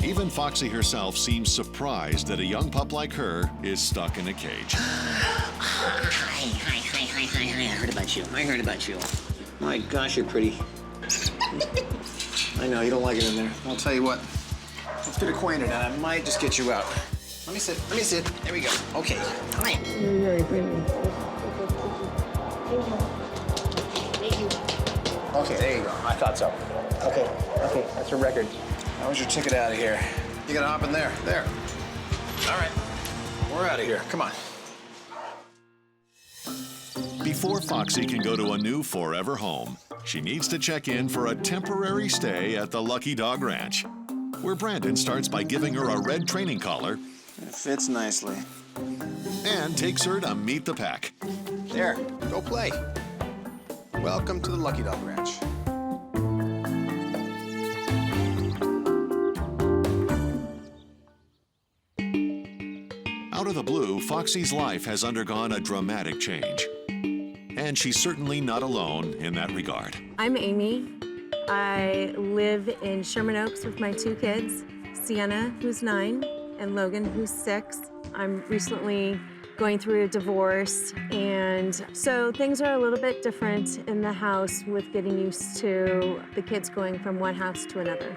Even Foxy herself seems surprised that a young pup like her is stuck in a cage. Hi. I heard about you. My gosh, you're pretty. I know, you don't like it in there. I'll tell you what. Let's get acquainted, and I might just get you out. Let me sit. There we go. Okay. Hi. You're very pretty. Okay, there you go. I thought so. Okay, that's your record. That was your ticket out of here. You gotta hop in there. There. All right. We're out of here. Come on. Before Foxy can go to a new forever home, she needs to check in for a temporary stay at the Lucky Dog Ranch, where Brandon starts by giving her a red training collar. It fits nicely. And takes her to meet the pack. There, go play. Welcome to the Lucky Dog Ranch. Out of the blue, Foxy's life has undergone a dramatic change. And she's certainly not alone in that regard. I'm Amy. I live in Sherman Oaks with my 2 kids, Sienna, who's 9, and Logan, who's 6. I'm recently going through a divorce, and so things are a little bit different in the house with getting used to the kids going from one house to another.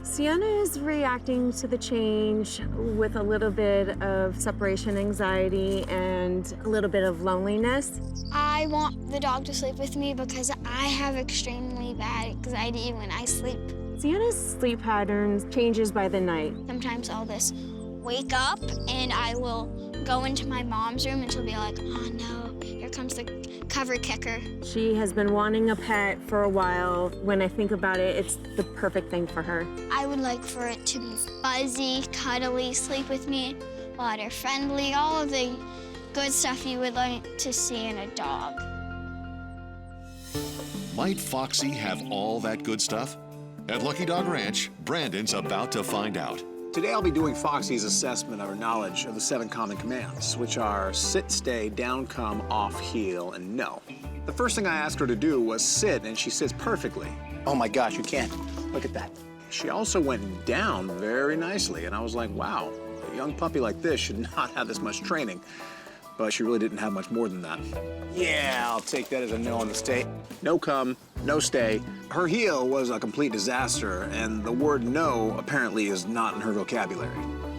Sienna is reacting to the change with a little bit of separation anxiety and a little bit of loneliness. I want the dog to sleep with me because I have extremely bad anxiety when I sleep. Sienna's sleep patterns changes by the night. Sometimes I'll just wake up and I will go into my mom's room and she'll be like, oh no, here comes the cover kicker. She has been wanting a pet for a while. When I think about it, it's the perfect thing for her. I would like for it to be fuzzy, cuddly, sleep with me, water friendly, all of the good stuff you would like to see in a dog. Might Foxy have all that good stuff? At Lucky Dog Ranch, Brandon's about to find out. Today I'll be doing Foxy's assessment of her knowledge of the 7 common commands, which are sit, stay, down, come, off, heel, and no. The first thing I asked her to do was sit, and she sits perfectly. Oh my gosh, you can't. Look at that. She also went down very nicely, and I was like, wow, a young puppy like this should not have this much training. But she really didn't have much more than that. Yeah, I'll take that as a no on the stay. No come, no stay. Her heel was a complete disaster, and the word no apparently is not in her vocabulary.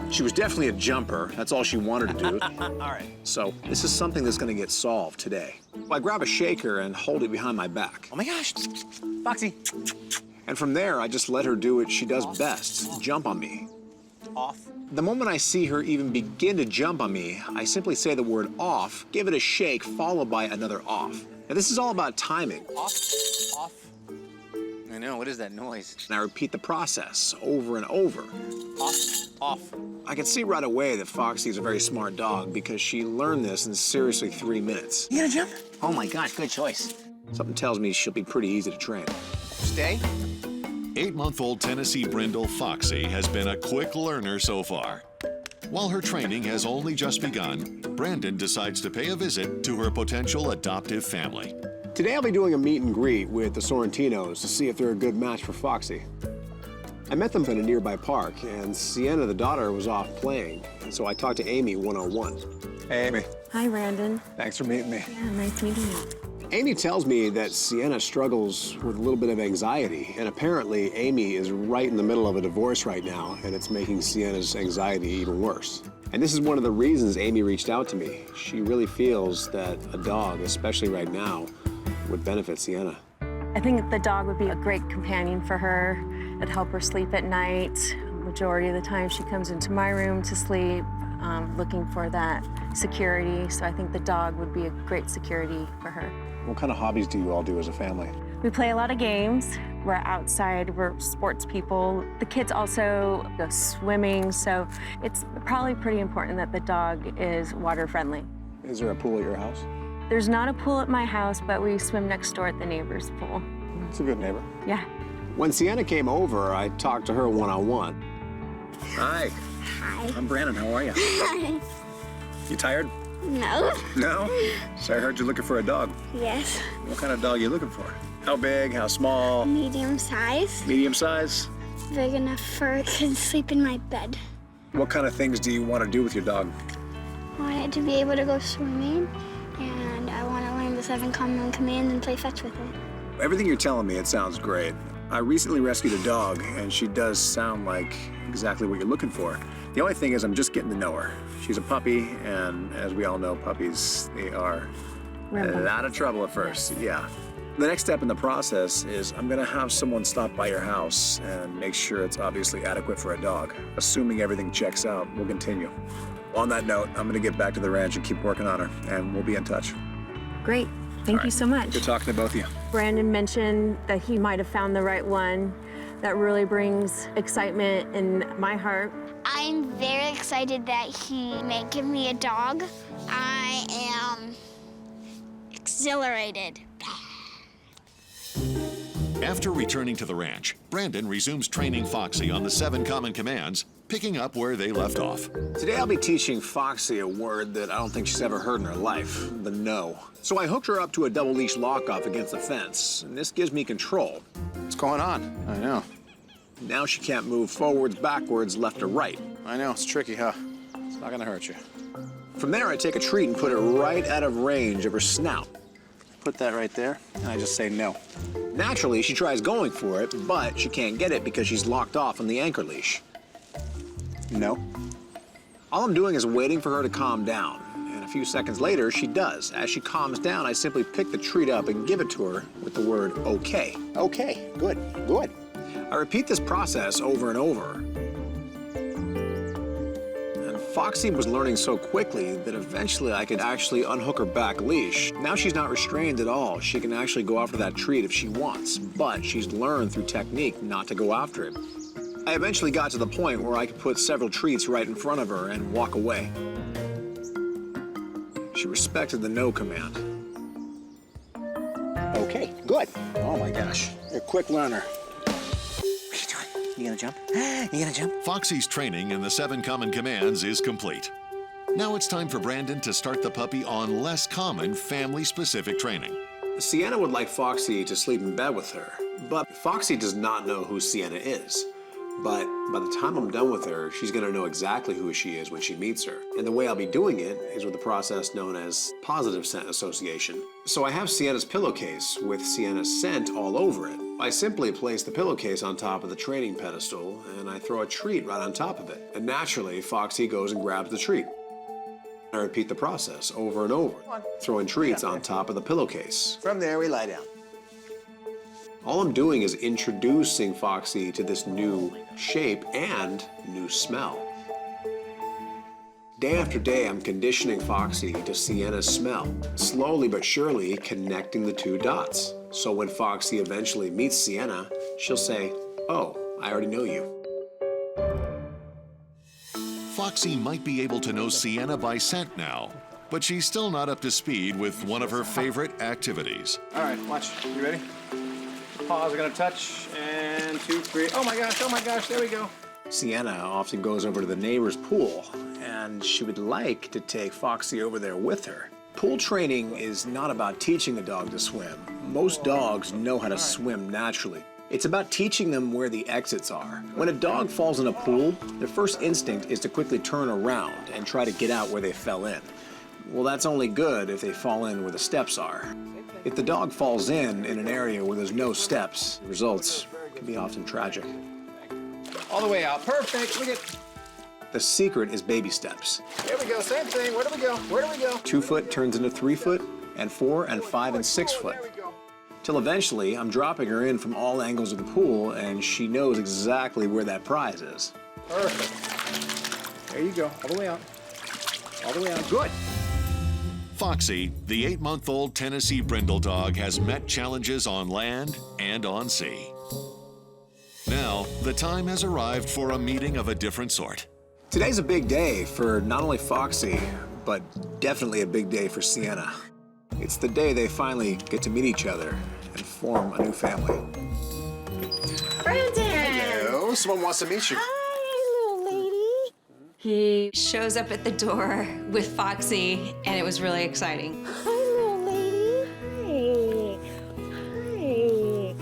She was definitely a jumper. That's all she wanted to do. All right. So this is something that's gonna get solved today. I grab a shaker and hold it behind my back. Oh my gosh, Foxy. And from there, I just let her do what she does best, jump on me. Off. The moment I see her even begin to jump on me, I simply say the word off, give it a shake, followed by another off. Now this is all about timing. Off. I know, what is that noise? And I repeat the process over and over. Off. I can see right away that Foxy is a very smart dog because she learned this in seriously 3 minutes. You gonna jump? Oh my gosh, good choice. Something tells me she'll be pretty easy to train. Stay. 8-month-old Tennessee Brindle Foxy has been a quick learner so far. While her training has only just begun, Brandon decides to pay a visit to her potential adoptive family. Today I'll be doing a meet and greet with the Sorrentinos to see if they're a good match for Foxy. I met them in a nearby park, and Sienna, the daughter, was off playing, and so I talked to Amy one-on-one. Hey, Amy. Hi, Brandon. Thanks for meeting me. Yeah, nice meeting you. Amy tells me that Sienna struggles with a little bit of anxiety, and apparently Amy is right in the middle of a divorce right now, and it's making Sienna's anxiety even worse. And this is one of the reasons Amy reached out to me. She really feels that a dog, especially right now, would benefit Sienna. I think the dog would be a great companion for her. It'd help her sleep at night. Majority of the time she comes into my room to sleep, looking for that security. So I think the dog would be a great security for her. What kind of hobbies do you all do as a family? We play a lot of games. We're outside, we're sports people. The kids also go swimming, so it's probably pretty important that the dog is water friendly. Is there a pool at your house? There's not a pool at my house, but we swim next door at the neighbor's pool. It's a good neighbor. Yeah. When Sienna came over, I talked to her one-on-one. Hi. Hi. I'm Brandon, how are you? Hi. You tired? No. No? So I heard you're looking for a dog. Yes. What kind of dog are you looking for? How big, how small? Medium size. Medium size? big enough for it to sleep in my bed. What kind of things do you want to do with your dog? I want it to be able to go swimming, and I want to learn the 7 common commands and play fetch with it. Everything you're telling me, it sounds great. I recently rescued a dog, and she does sound like exactly what you're looking for. The only thing is I'm just getting to know her. She's a puppy, and as we all know, puppies, they are a lot of trouble at first, yeah. The next step in the process is I'm gonna have someone stop by your house and make sure it's obviously adequate for a dog. Assuming everything checks out, we'll continue. On that note, I'm gonna get back to the ranch and keep working on her, and we'll be in touch. Great. Thank you so much. Good talking to both of you. Brandon mentioned that he might have found the right one. That really brings excitement in my heart. I'm very excited that he may give me a dog. I am exhilarated. After returning to the ranch, Brandon resumes training Foxy on the 7 common commands, picking up where they left off. Today I'll be teaching Foxy a word that I don't think she's ever heard in her life, the no. So I hooked her up to a double leash lock-off against the fence, and this gives me control. What's going on? I know. Now she can't move forwards, backwards, left or right. I know, it's tricky, huh? It's not gonna hurt you. From there, I take a treat and put it right out of range of her snout. Put that right there, and I just say no. Naturally, she tries going for it, but she can't get it because she's locked off on the anchor leash. No. All I'm doing is waiting for her to calm down, and a few seconds later, she does. As she calms down, I simply pick the treat up and give it to her with the word okay. Okay, good, good. I repeat this process over and over. And Foxy was learning so quickly that eventually I could actually unhook her back leash. Now she's not restrained at all. She can actually go after that treat if she wants, but she's learned through technique not to go after it. I eventually got to the point where I could put several treats right in front of her and walk away. She respected the no command. Okay, good. Oh my gosh, you're a quick learner. You gonna jump? You gonna jump? Foxy's training in the 7 common commands is complete. Now it's time for Brandon to start the puppy on less common family-specific training. Sienna would like Foxy to sleep in bed with her, but Foxy does not know who Sienna is. But by the time I'm done with her, she's gonna know exactly who she is when she meets her. And the way I'll be doing it is with a process known as positive scent association. So I have Sienna's pillowcase with Sienna's scent all over it. I simply place the pillowcase on top of the training pedestal and I throw a treat right on top of it. And naturally, Foxy goes and grabs the treat. I repeat the process over and over, throwing treats on top of the pillowcase. From there, we lie down. All I'm doing is introducing Foxy to this new shape and new smell. Day after day, I'm conditioning Foxy to Sienna's smell, slowly but surely connecting the 2 dots. So when Foxy eventually meets Sienna, she'll say, "Oh, I already know you." Foxy might be able to know Sienna by scent now, but she's still not up to speed with one of her favorite activities. All right, watch. You ready? Paws are gonna touch, and 2, 3. Oh my gosh, there we go. Sienna often goes over to the neighbor's pool, and she would like to take Foxy over there with her. Pool training is not about teaching a dog to swim. Most dogs know how to swim naturally. It's about teaching them where the exits are. When a dog falls in a pool, their first instinct is to quickly turn around and try to get out where they fell in. Well, that's only good if they fall in where the steps are. If the dog falls in an area where there's no steps, the results can be often tragic. All the way out. Perfect. Look at. The secret is baby steps. There we go. Same thing. Where do we go? Where do we go? 2 foot turns into 3 foot, and 4 and 5 and 6 foot. There we go. Till eventually, I'm dropping her in from all angles of the pool, and she knows exactly where that prize is. Perfect. There you go. All the way out. All the way out. Good. Foxy, the 8-month-old Tennessee Brindle dog, has met challenges on land and on sea. Now, the time has arrived for a meeting of a different sort. Today's a big day for not only Foxy, but definitely a big day for Sienna. It's the day they finally get to meet each other and form a new family. Brandon! Hello. Someone wants to meet you. Hi, little lady. He shows up at the door with Foxy, and it was really exciting. Hi, little lady. Hi.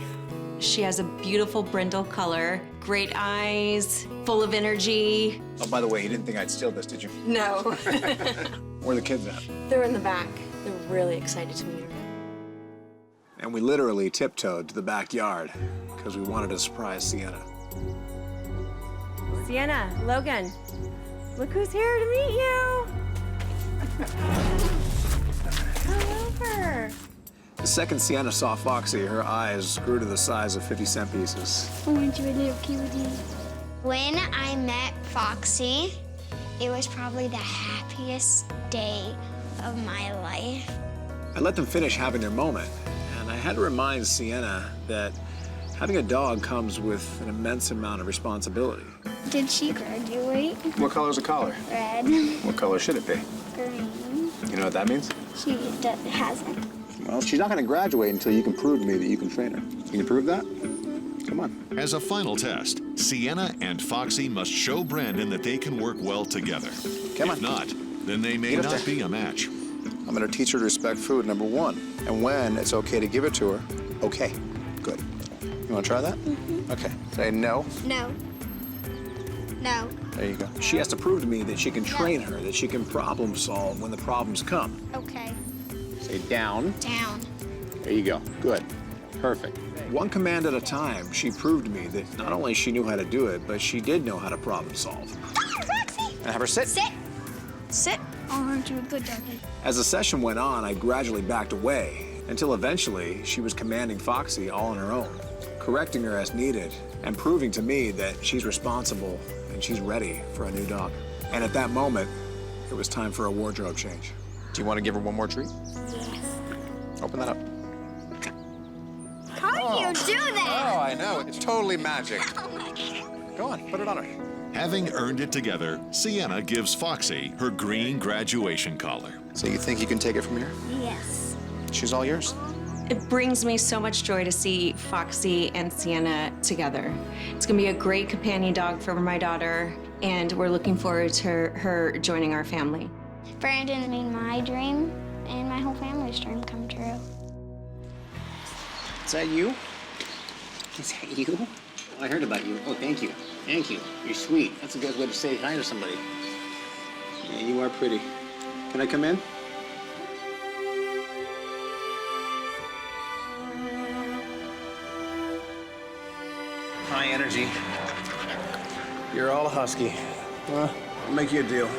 Hi. She has a beautiful brindle color, great eyes, full of energy. Oh, by the way, you didn't think I'd steal this, did you? No. Where are the kids at? They're in the back. They're really excited to meet her. And we literally tiptoed to the backyard because we wanted to surprise Sienna. Sienna, Logan, look who's here to meet you. Come over. The second Sienna saw Foxy, her eyes grew to the size of 50-cent pieces. I want you a little cutie. When I met Foxy, it was probably the happiest day of my life. I let them finish having their moment, and I had to remind Sienna that having a dog comes with an immense amount of responsibility. Did she graduate? What color's the collar? Red. What color should it be? Green. You know what that means? She hasn't. Well, she's not going to graduate until you can prove to me that you can train her. Can you prove that? Come on. As a final test, Sienna and Foxy must show Brandon that they can work well together. Come If on. not, then they may Get up not there. be a match. I'm going to teach her to respect food, number one. And when it's okay to give it to her, okay. Good. You want to try that? Mm-hmm. Okay. Say no. No. No. There you go. She has to prove to me that she can train her, that she can problem solve when the problems come. Okay. Say down. Down. There you go. Good. Perfect. One command at a time, she proved to me that not only she knew how to do it, but she did know how to problem solve. Foxy! And have her sit. Sit. Sit. Oh, aren't you a good doggy? As the session went on, I gradually backed away until eventually she was commanding Foxy all on her own, correcting her as needed, and proving to me that she's responsible and she's ready for a new dog. And at that moment, it was time for a wardrobe change. Do you want to give her one more treat? Yes. Open that up. How do you do that? Oh, I know. It's totally magic. Oh my God. Go on, put it on her. Having earned it together, Sienna gives Foxy her green graduation collar. So you think you can take it from here? Yes. She's all yours. It brings me so much joy to see Foxy and Sienna together. It's gonna be a great companion dog for my daughter, and we're looking forward to her joining our family. Brandon made my dream and my whole family's dream come true. Is that you? Is that you? Oh, I heard about you. Oh, thank you. Thank you. You're sweet. That's a good way to say hi to somebody. Yeah, you are pretty. Can I come in? High energy. You're all a Husky. Well, I'll make you a deal.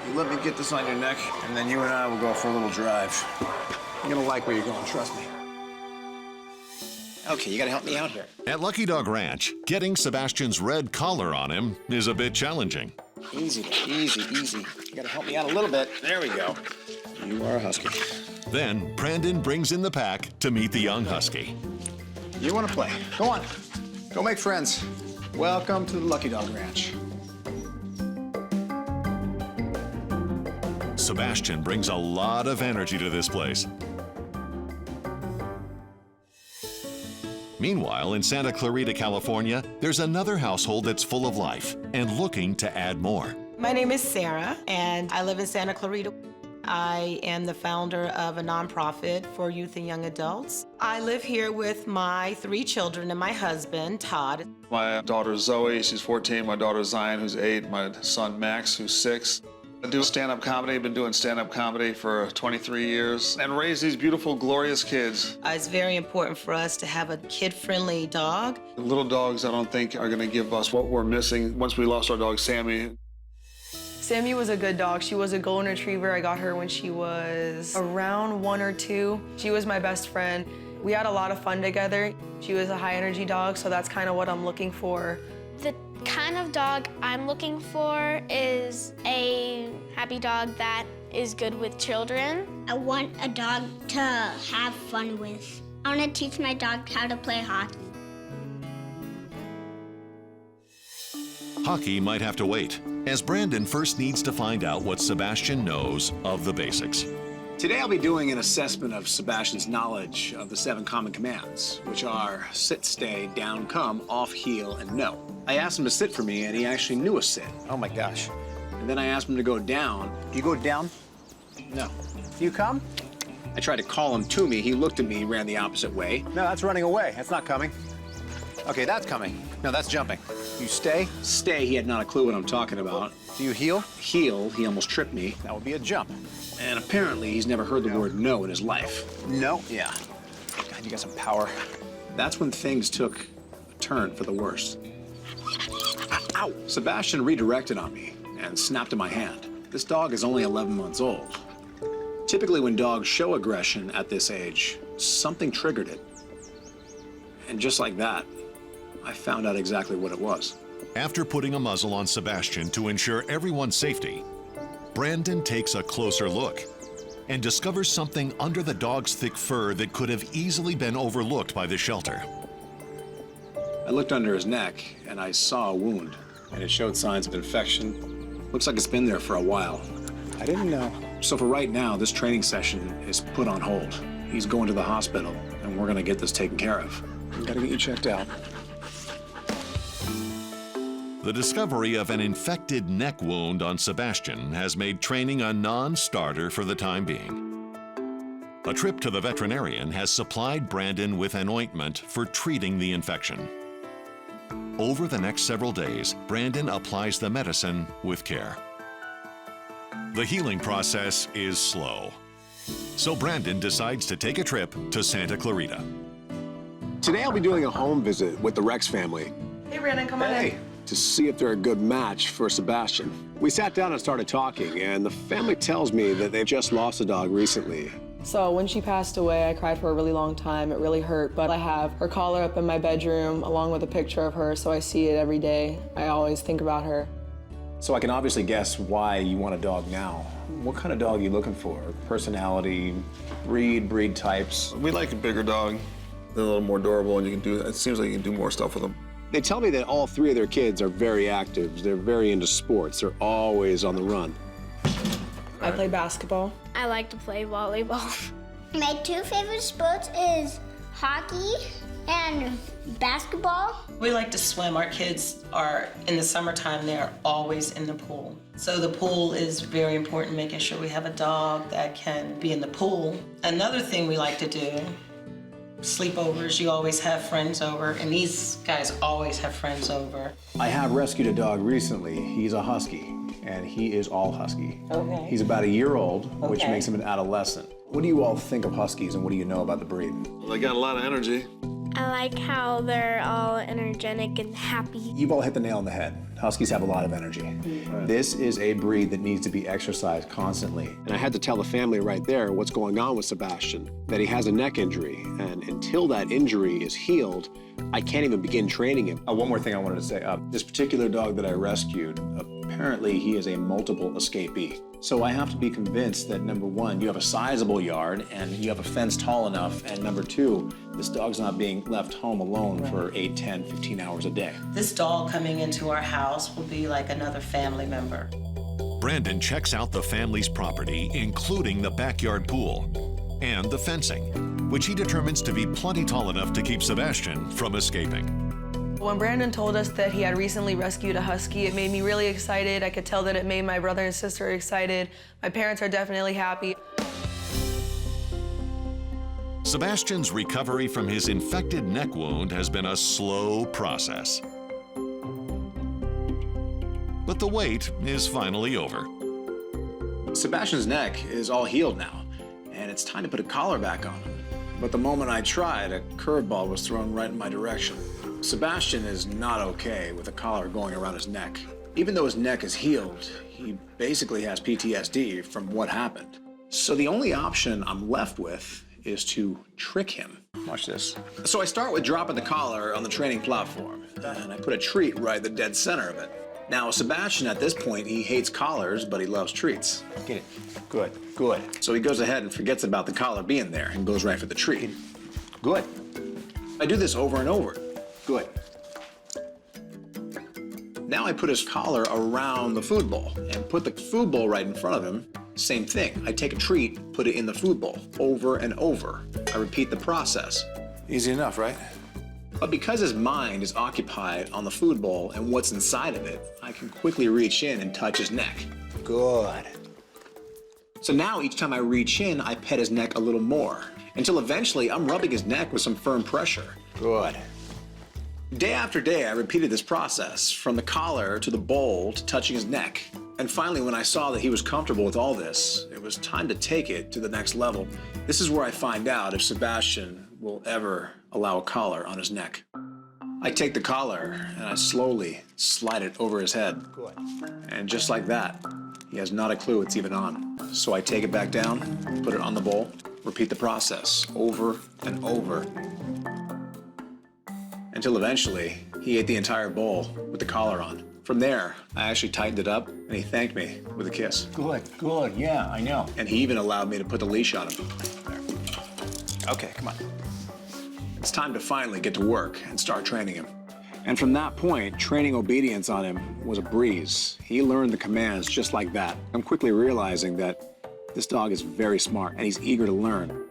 You let me get this on your neck, and then you and I will go for a little drive. You're gonna like where you're going, trust me. Okay, you gotta help me out here. At Lucky Dog Ranch, getting Sebastian's red collar on him is a bit challenging. Easy, easy, easy. You gotta help me out a little bit. There we go. You are a Husky. Then Brandon brings in the pack to meet the young Husky. You wanna play? Go on. Go make friends. Welcome to the Lucky Dog Ranch. Sebastian brings a lot of energy to this place. Meanwhile, in Santa Clarita, California, there's another household that's full of life and looking to add more. My name is Sarah, and I live in Santa Clarita. I am the founder of a nonprofit for youth and young adults. I live here with my 3 children and my husband, Todd. My daughter Zoe, she's 14. My daughter Zion, who's 8. My son Max, who's 6. I do stand-up comedy. I've been doing stand-up comedy for 23 years and raised these beautiful, glorious kids. It's very important for us to have a kid-friendly dog. Little dogs, I don't think, are going to give us what we're missing once we lost our dog, Sammy. Sammy was a good dog. She was a golden retriever. I got her when she was around 1 or 2. She was my best friend. We had a lot of fun together. She was a high-energy dog, so that's kind of what I'm looking for. The kind of dog I'm looking for is a happy dog that is good with children. I want a dog to have fun with. I want to teach my dog how to play hockey. Hockey might have to wait, as Brandon first needs to find out what Sebastian knows of the basics. Today I'll be doing an assessment of Sebastian's knowledge of the 7 common commands, which are sit, stay, down, come, off, heel, and no. I asked him to sit for me, and he actually knew a sit. Oh my gosh. And then I asked him to go down. Do you go down? No. Do you come? I tried to call him to me. He looked at me, ran the opposite way. No, that's running away. That's not coming. Okay, that's coming. No, that's jumping. You stay? Stay, he had not a clue what I'm talking about. Do you heel? Heel, he almost tripped me. That would be a jump. And apparently he's never heard the word no in his life. No? Yeah. God, you got some power. That's when things took a turn for the worse. Ow! Sebastian redirected on me and snapped at my hand. This dog is only 11 months old. Typically when dogs show aggression at this age, something triggered it. And just like that, I found out exactly what it was. After putting a muzzle on Sebastian to ensure everyone's safety, Brandon takes a closer look and discovers something under the dog's thick fur that could have easily been overlooked by the shelter. I looked under his neck and I saw a wound, and it showed signs of infection. Looks like it's been there for a while. I didn't know. So for right now, this training session is put on hold. He's going to the hospital, and we're gonna get this taken care of. We gotta get you checked out. The discovery of an infected neck wound on Sebastian has made training a non-starter for the time being. A trip to the veterinarian has supplied Brandon with an ointment for treating the infection. Over the next several days, Brandon applies the medicine with care. The healing process is slow, so Brandon decides to take a trip to Santa Clarita. Today I'll be doing a home visit with the Rex family. Hey, Brandon, come on in. To see if they're a good match for Sebastian. We sat down and started talking, and the family tells me that they've just lost a dog recently. So when she passed away, I cried for a really long time. It really hurt, but I have her collar up in my bedroom along with a picture of her, so I see it every day. I always think about her. So I can obviously guess why you want a dog now. What kind of dog are you looking for? Personality, breed types? We like a bigger dog. They're a little more durable, and it seems like you can do more stuff with them. They tell me that all three of their kids are very active. They're very into sports. They're always on the run. I play basketball. I like to play volleyball. My two favorite sports is hockey and basketball. We like to swim. Our kids are, in the summertime, they're always in the pool. So the pool is very important, making sure we have a dog that can be in the pool. Another thing we like to do, sleepovers. You always have friends over, and these guys always have friends over. I have rescued a dog recently. He's a Husky, and he is all Husky. Okay. He's about a year old, which Okay. makes him an adolescent. What do you all think of Huskies, and what do you know about the breed? Well, they got a lot of energy. I like how they're all energetic and happy. You've all hit the nail on the head. Huskies have a lot of energy. This is a breed that needs to be exercised constantly. And I had to tell the family right there what's going on with Sebastian, that he has a neck injury, and until that injury is healed, I can't even begin training him. One more thing I wanted to say. This particular dog that I rescued, apparently he is a multiple escapee. So I have to be convinced that, number one, you have a sizable yard and you have a fence tall enough, and number two, this dog's not being left home alone for 8, 10, 15 hours a day. This dog coming into our house will be like another family member. Brandon checks out the family's property, including the backyard pool and the fencing, which he determines to be plenty tall enough to keep Sebastian from escaping. When Brandon told us that he had recently rescued a Husky, it made me really excited. I could tell that it made my brother and sister excited. My parents are definitely happy. Sebastian's recovery from his infected neck wound has been a slow process. But the wait is finally over. Sebastian's neck is all healed now, and it's time to put a collar back on him. But the moment I tried, a curveball was thrown right in my direction. Sebastian is not okay with a collar going around his neck. Even though his neck is healed, he basically has PTSD from what happened. So the only option I'm left with is to trick him. Watch this. So I start with dropping the collar on the training platform, and I put a treat right at the dead center of it. Now, Sebastian, at this point, he hates collars, but he loves treats. Get it. Good, good. So he goes ahead and forgets about the collar being there and goes right for the treat. Good. I do this over and over. Good. Now I put his collar around the food bowl and put the food bowl right in front of him. Same thing. I take a treat, put it in the food bowl, over and over. I repeat the process. Easy enough, right? But because his mind is occupied on the food bowl and what's inside of it, I can quickly reach in and touch his neck. Good. So now each time I reach in, I pet his neck a little more, until eventually I'm rubbing his neck with some firm pressure. Good. Day after day, I repeated this process, from the collar to the bowl to touching his neck. And finally, when I saw that he was comfortable with all this, it was time to take it to the next level. This is where I find out if Sebastian will ever allow a collar on his neck. I take the collar and I slowly slide it over his head. Good. And just like that, he has not a clue it's even on. So I take it back down, put it on the bowl, repeat the process over and over, until eventually he ate the entire bowl with the collar on. From there, I actually tightened it up, and he thanked me with a kiss. Good, good, yeah, I know. And he even allowed me to put the leash on him. There. Okay, come on. It's time to finally get to work and start training him. And from that point, training obedience on him was a breeze. He learned the commands just like that. I'm quickly realizing that this dog is very smart, and he's eager to learn.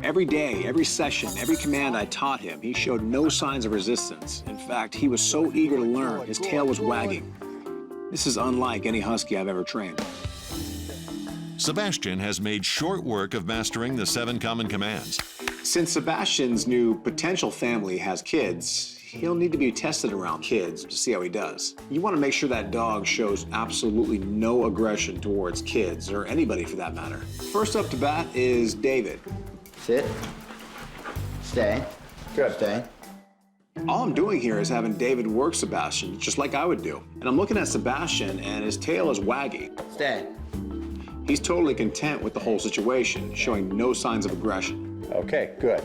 Every day, every session, every command I taught him, he showed no signs of resistance. In fact, he was so eager to learn, his tail was wagging. This is unlike any Husky I've ever trained. Sebastian has made short work of mastering the 7 common commands. Since Sebastian's new potential family has kids, he'll need to be tested around kids to see how he does. You want to make sure that dog shows absolutely no aggression towards kids, or anybody for that matter. First up to bat is David. Sit. Stay. Good. Stay. All I'm doing here is having David work Sebastian, just like I would do. And I'm looking at Sebastian, and his tail is wagging. Stay. He's totally content with the whole situation, showing no signs of aggression. Okay, good.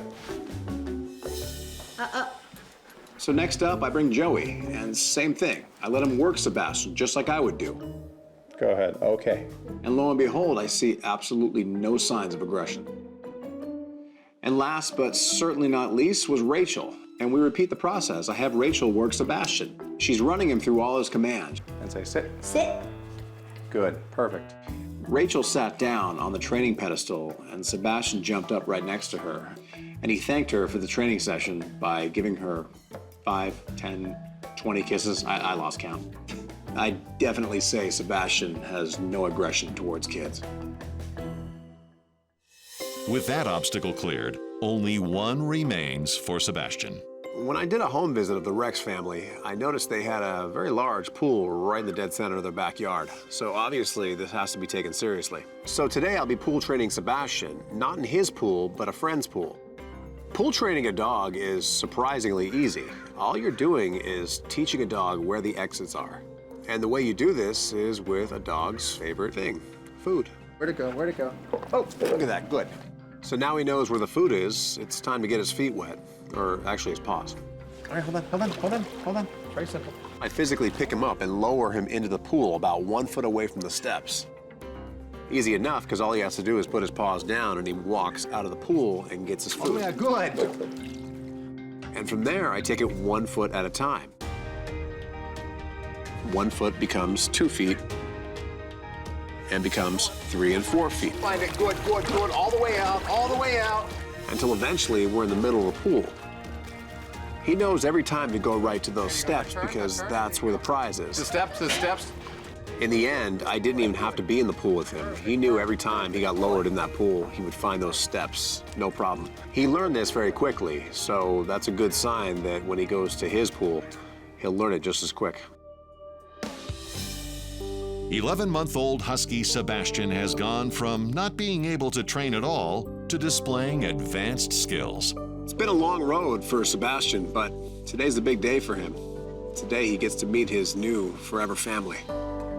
So next up, I bring Joey, and same thing. I let him work Sebastian, just like I would do. Go ahead, okay. And lo and behold, I see absolutely no signs of aggression. And last, but certainly not least, was Rachel. And we repeat the process. I have Rachel work Sebastian. She's running him through all his commands. And say sit. Sit. Good, perfect. Rachel sat down on the training pedestal, and Sebastian jumped up right next to her. And he thanked her for the training session by giving her 5, 10, 20 kisses. I lost count. I definitely say Sebastian has no aggression towards kids. With that obstacle cleared, only one remains for Sebastian. When I did a home visit of the Rex family, I noticed they had a very large pool right in the dead center of their backyard. So obviously this has to be taken seriously. So today I'll be pool training Sebastian, not in his pool, but a friend's pool. Pool training a dog is surprisingly easy. All you're doing is teaching a dog where the exits are. And the way you do this is with a dog's favorite thing, food. Where'd it go, where'd it go? Oh, look at that, good. So now he knows where the food is, it's time to get his feet wet, or actually his paws. All right, hold on. Very simple. I physically pick him up and lower him into the pool about 1 foot away from the steps. Easy enough, because all he has to do is put his paws down and he walks out of the pool and gets his food. Oh yeah, good. And from there, I take it 1 foot at a time. 1 foot becomes 2 feet, and becomes 3 and 4 feet. Find it, good, all the way out. Until eventually we're in the middle of the pool. He knows every time to go right to those steps because that's where the prize is. The steps. In the end, I didn't even have to be in the pool with him. He knew every time he got lowered in that pool, he would find those steps, no problem. He learned this very quickly, so that's a good sign that when he goes to his pool, he'll learn it just as quick. 11-month-old Husky Sebastian has gone from not being able to train at all to displaying advanced skills. It's been a long road for Sebastian, but today's the big day for him. Today he gets to meet his new forever family.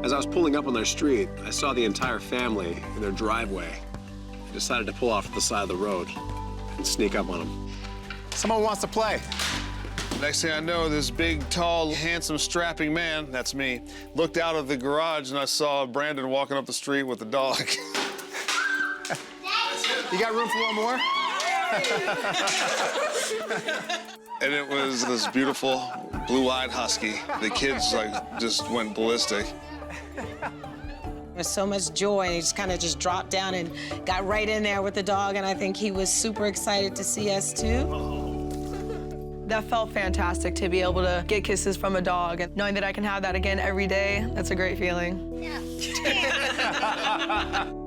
As I was pulling up on their street, I saw the entire family in their driveway. I decided to pull off to the side of the road and sneak up on them. Someone wants to play. Next thing I know, this big, tall, handsome, strapping man, that's me, looked out of the garage and I saw Brandon walking up the street with the dog. You got room for one more? And it was this beautiful, blue-eyed Husky. The kids, just went ballistic. There's so much joy, and he just kind of dropped down and got right in there with the dog, and I think he was super excited to see us, too. That felt fantastic to be able to get kisses from a dog, and knowing that I can have that again every day, that's a great feeling. Yeah.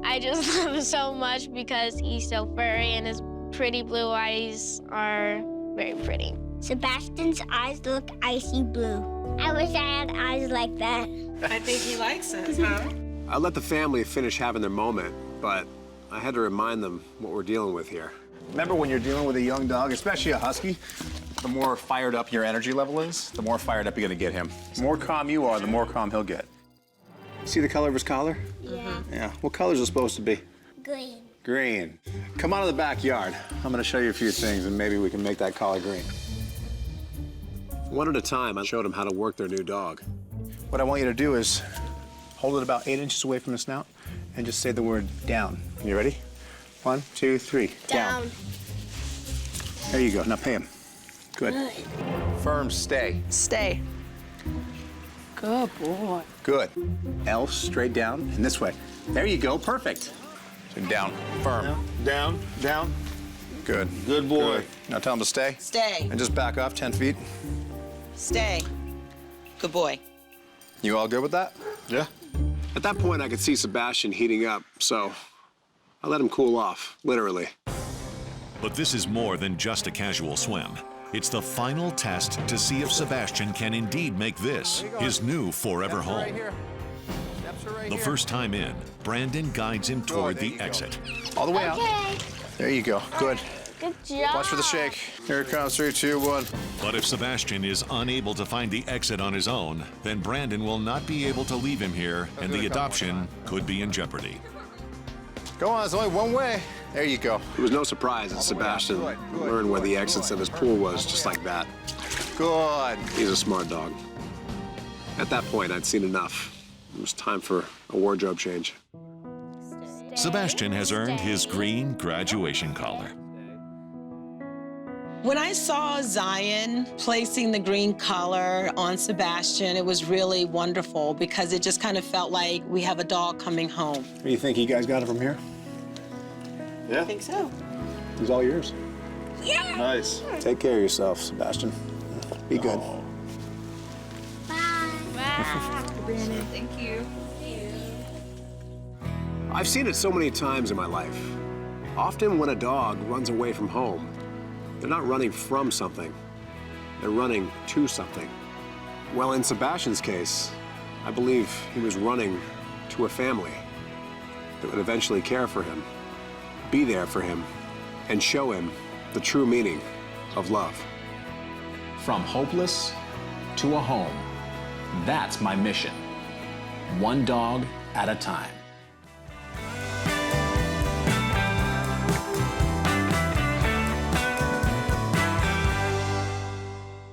I just love him so much because he's so furry and his pretty blue eyes are very pretty. Sebastian's eyes look icy blue. I wish I had eyes like that. I think he likes us, huh? I let the family finish having their moment, but I had to remind them what we're dealing with here. Remember when you're dealing with a young dog, especially a Husky, the more fired up your energy level is, the more fired up you're gonna get him. The more calm you are, the more calm he'll get. See the color of his collar? Yeah. Yeah. What colors are supposed to be? Green. Green. Come out of the backyard. I'm gonna show you a few things and maybe we can make that collar green. One at a time, I showed them how to work their new dog. What I want you to do is hold it about 8 inches away from the snout and just say the word down. You ready? 1, 2, 3. Down. There you go. Now pay him. Good. Firm stay. Stay. Good boy. Good. L straight down and this way. There you go. Perfect. So down. Firm. Down, down. Good. Good boy. Good. Now tell him to stay. Stay. And just back off 10 feet. Stay. Good boy. You all good with that? Yeah. At that point, I could see Sebastian heating up, so I let him cool off, literally. But this is more than just a casual swim. It's the final test to see if Sebastian can indeed make this his new forever home. The first time in, Brandon guides him toward the exit. All the way out. Okay. There you go. Good. Good job. Watch for the shake. Here it comes. 3, 2, 1. But if Sebastian is unable to find the exit on his own, then Brandon will not be able to leave him here, and the adoption could be in jeopardy. Go on. It's only one way. There you go. It was no surprise that Sebastian learned where the exits of his pool was just like that. Good. He's a smart dog. At that point, I'd seen enough. It was time for a wardrobe change. Sebastian has earned his green graduation collar. When I saw Zion placing the green collar on Sebastian, it was really wonderful because it just kind of felt like we have a dog coming home. Do you think you guys got it from here? I think so. He's all yours. Yeah. Nice. Take care of yourself, Sebastian. Be good. Bye. Brandon, thank you. I've seen it so many times in my life. Often when a dog runs away from home, they're not running from something. They're running to something. Well, in Sebastian's case, I believe he was running to a family that would eventually care for him, be there for him, and show him the true meaning of love. From hopeless to a home. That's my mission. One dog at a time.